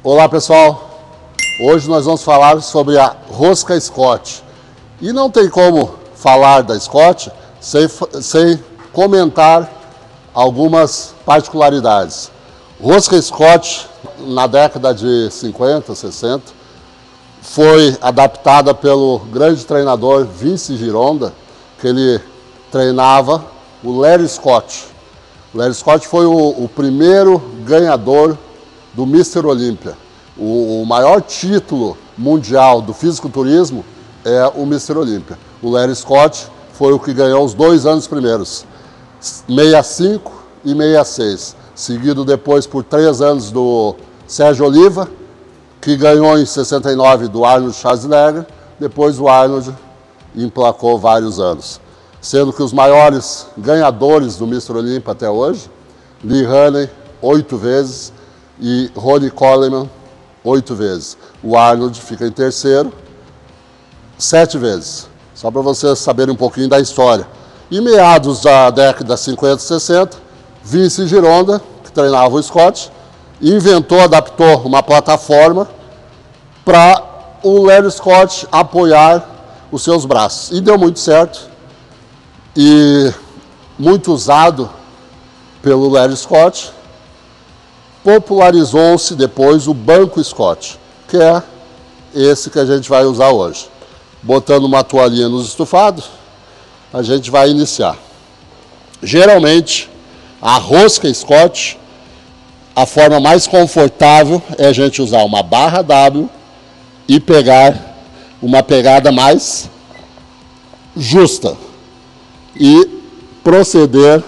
Olá pessoal, hoje nós vamos falar sobre a rosca Scott. E não tem como falar da Scott sem comentar algumas particularidades. Rosca Scott, na década de 50, 60, foi adaptada pelo grande treinador Vince Gironda, que ele treinava o Larry Scott. O Larry Scott foi o primeiro ganhador do Mr. Olympia. O maior título mundial do fisiculturismo é o Mr. Olympia. O Larry Scott foi o que ganhou os 2 anos primeiros, 65 e 66, seguido depois por 3 anos do Sérgio Oliva, que ganhou em 69 do Arnold Schwarzenegger, depois o Arnold emplacou vários anos. Sendo que os maiores ganhadores do Mr. Olympia até hoje, Lee Haney, 8 vezes, e Ronnie Coleman, 8 vezes. O Arnold fica em terceiro, 7 vezes. Só para vocês saberem um pouquinho da história. Em meados da década 50 e 60, Vince Gironda, que treinava o Scott, adaptou uma plataforma para o Larry Scott apoiar os seus braços. E deu muito certo. E muito usado pelo Larry Scott, popularizou-se depois o banco Scott, que é esse que a gente vai usar hoje. Botando uma toalhinha nos estufados, a gente vai iniciar. Geralmente, a rosca Scott, a forma mais confortável é a gente usar uma barra W e pegar uma pegada mais justa e proceder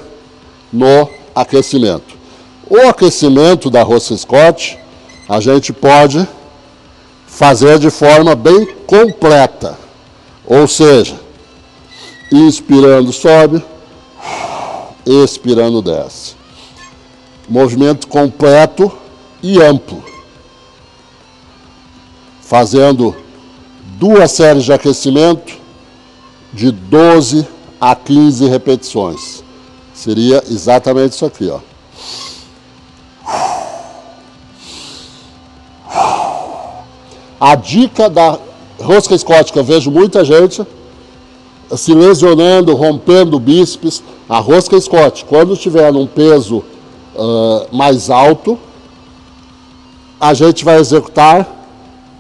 no aquecimento. O aquecimento da rosca Scott a gente pode fazer de forma bem completa, ou seja, inspirando sobe, expirando desce. Movimento completo e amplo, fazendo 2 séries de aquecimento de 12 a 15 repetições. Seria exatamente isso aqui, ó. A dica da rosca Scott, que eu vejo muita gente se lesionando, rompendo o bíceps, a rosca Scott, quando estiver num peso mais alto, a gente vai executar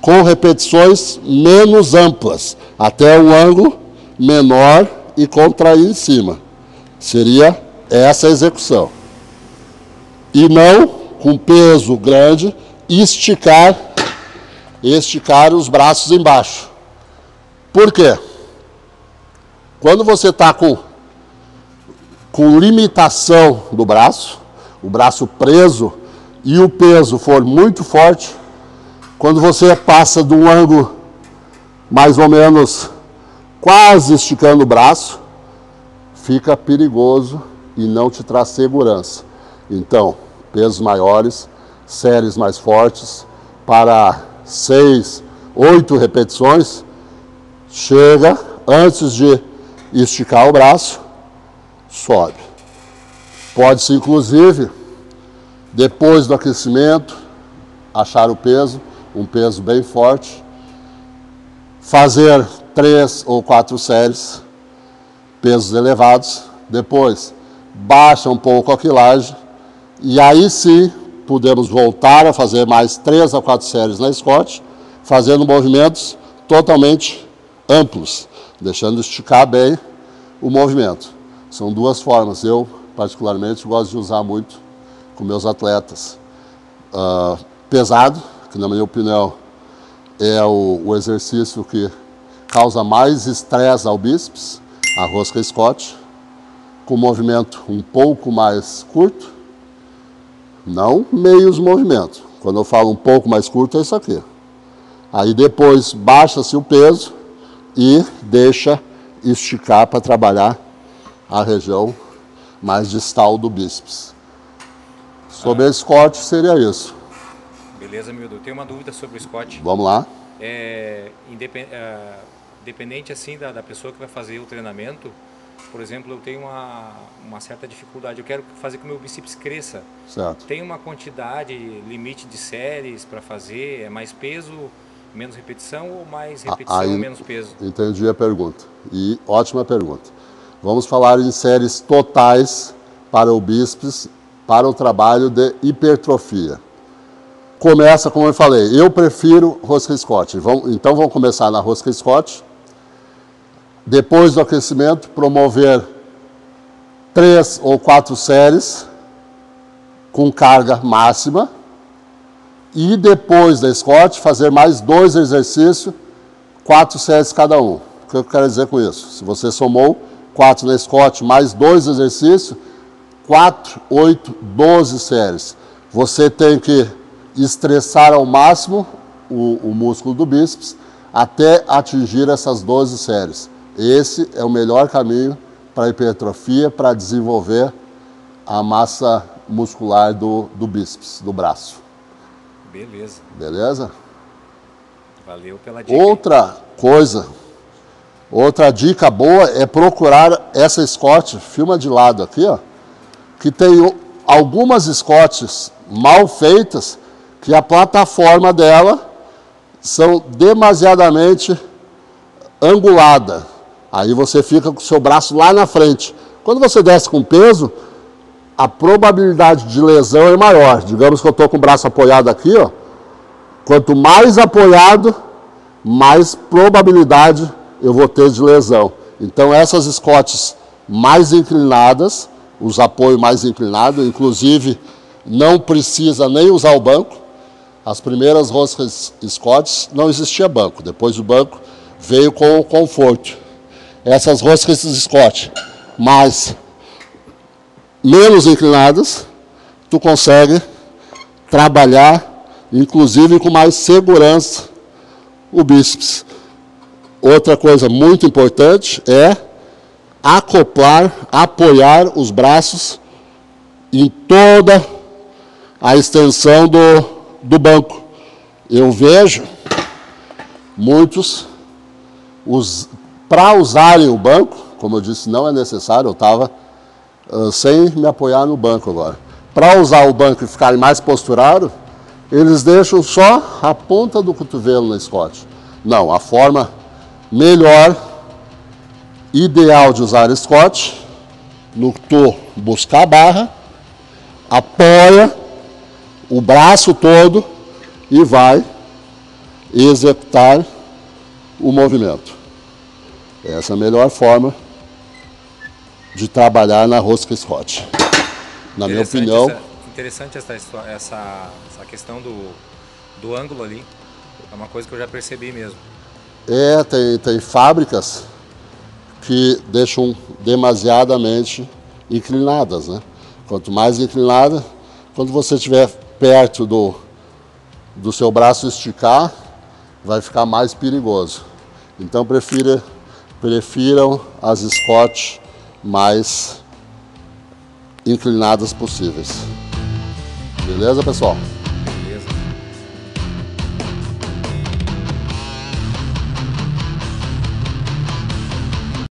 com repetições menos amplas, até um ângulo menor e contrair em cima. Seria essa a execução. E não com peso grande, esticar os braços embaixo. Por quê? Quando você está com limitação do braço, o braço preso e o peso for muito forte, quando você passa de um ângulo mais ou menos quase esticando o braço, fica perigoso e não te traz segurança. Então, pesos maiores, séries mais fortes, para 6, 8 repetições, chega, antes de esticar o braço, sobe. Pode-se, inclusive, depois do aquecimento, achar o peso, um peso bem forte, fazer 3 ou 4 séries, pesos elevados, depois baixa um pouco a quilagem, e aí sim podemos voltar a fazer mais 3 a 4 séries na Scott, fazendo movimentos totalmente amplos, deixando esticar bem o movimento. São 2 formas, eu particularmente gosto de usar muito com meus atletas. Pesado, que na minha opinião é o exercício que causa mais estresse ao bíceps, a rosca Scott, com movimento um pouco mais curto, não meios movimentos. Quando eu falo um pouco mais curto é isso aqui. Aí depois baixa-se o peso e deixa esticar para trabalhar a região mais distal do bíceps. Sobre a Scott seria isso. Beleza, Mildo. Eu tenho uma dúvida sobre o Scott. Vamos lá. Independente assim da pessoa que vai fazer o treinamento, por exemplo, eu tenho uma certa dificuldade, eu quero fazer com que o meu bíceps cresça. Certo. Tem uma quantidade, limite de séries para fazer? É mais peso, menos repetição ou mais repetição e menos peso? Entendi a pergunta. E ótima pergunta. Vamos falar em séries totais para o bíceps, para o trabalho de hipertrofia. Começa, como eu falei, eu prefiro rosca Scott. Então vamos começar na rosca Scott. Depois do aquecimento, promover 3 ou 4 séries com carga máxima. E depois da Scott, fazer mais 2 exercícios, 4 séries cada um. O que eu quero dizer com isso? Se você somou 4 na Scott mais 2 exercícios, 4, 8, 12 séries. Você tem que estressar ao máximo o músculo do bíceps até atingir essas 12 séries. Esse é o melhor caminho para a hipertrofia, para desenvolver a massa muscular do bíceps, do braço. Beleza. Beleza? Valeu pela dica. Outra coisa, outra dica boa é procurar essa Scott, filma de lado aqui, ó, que tem algumas Scotts mal feitas, que a plataforma dela são demasiadamente angulada. Aí você fica com o seu braço lá na frente. Quando você desce com peso, a probabilidade de lesão é maior. Digamos que eu estou com o braço apoiado aqui, ó. Quanto mais apoiado, mais probabilidade eu vou ter de lesão. Então essas Scotts mais inclinadas, os apoios mais inclinados, inclusive não precisa nem usar o banco. As primeiras roscas Scotts não existia banco. Depois do banco veio com o conforto. Essas roscas Scott mais menos inclinadas, tu consegue trabalhar, inclusive com mais segurança, o bíceps. Outra coisa muito importante é acoplar, apoiar os braços em toda a extensão do banco. Eu vejo muitos, para usarem o banco, como eu disse, não é necessário, eu estava sem me apoiar no banco agora. Para usar o banco e ficarem mais posturados, eles deixam só a ponta do cotovelo na Scott. Não, a forma melhor, ideal de usar Scott, no tu buscar a barra, apoia o braço todo e vai executar o movimento. Essa é a melhor forma de trabalhar na rosca Scott. Na minha opinião. Interessante essa questão do ângulo ali. É uma coisa que eu já percebi mesmo. Tem fábricas que deixam demasiadamente inclinadas, né? Quanto mais inclinada, quando você estiver perto do seu braço esticar, vai ficar mais perigoso. Então prefiram as Scott mais inclinadas possíveis. Beleza, pessoal?